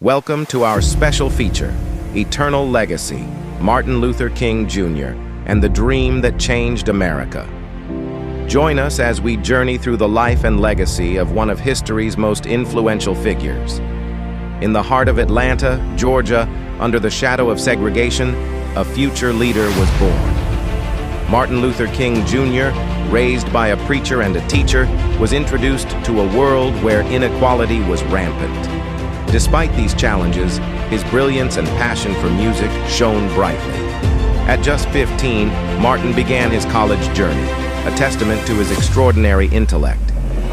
Welcome to our special feature, Eternal Legacy, Martin Luther King Jr. and the Dream That Changed America. Join us as we journey through the life and legacy of one of history's most influential figures. In the heart of Atlanta, Georgia, under the shadow of segregation, a future leader was born. Martin Luther King Jr., raised by a preacher and a teacher, was introduced to a world where inequality was rampant. Despite these challenges, his brilliance and passion for music shone brightly. At just 15, Martin began his college journey, a testament to his extraordinary intellect.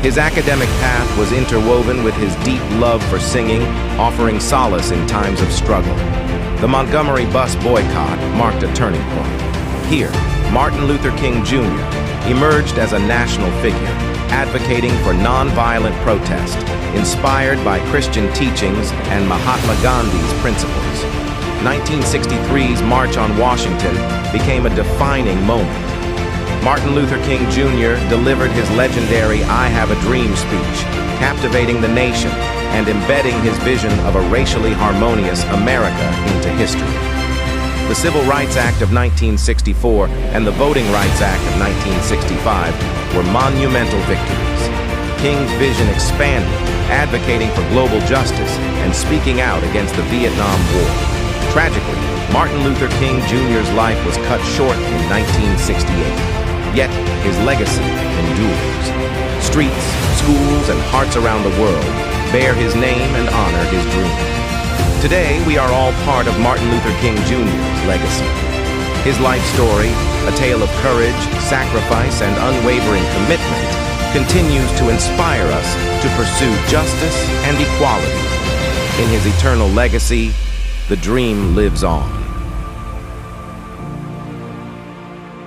His academic path was interwoven with his deep love for singing, offering solace in times of struggle. The Montgomery bus boycott marked a turning point. Here, Martin Luther King Jr. emerged as a national figure, advocating for nonviolent protest, inspired by Christian teachings and Mahatma Gandhi's principles. 1963's March on Washington became a defining moment. Martin Luther King Jr. delivered his legendary "I Have a Dream" speech, captivating the nation and embedding his vision of a racially harmonious America into history. The Civil Rights Act of 1964 and the Voting Rights Act of 1965 were monumental victories. King's vision expanded, advocating for global justice and speaking out against the Vietnam War. Tragically, Martin Luther King Jr.'s life was cut short in 1968. Yet, his legacy endures. Streets, schools, and hearts around the world bear his name and honor his dream. Today, we are all part of Martin Luther King Jr.'s legacy. His life story, a tale of courage, sacrifice, and unwavering commitment, continues to inspire us to pursue justice and equality. In his eternal legacy, the dream lives on.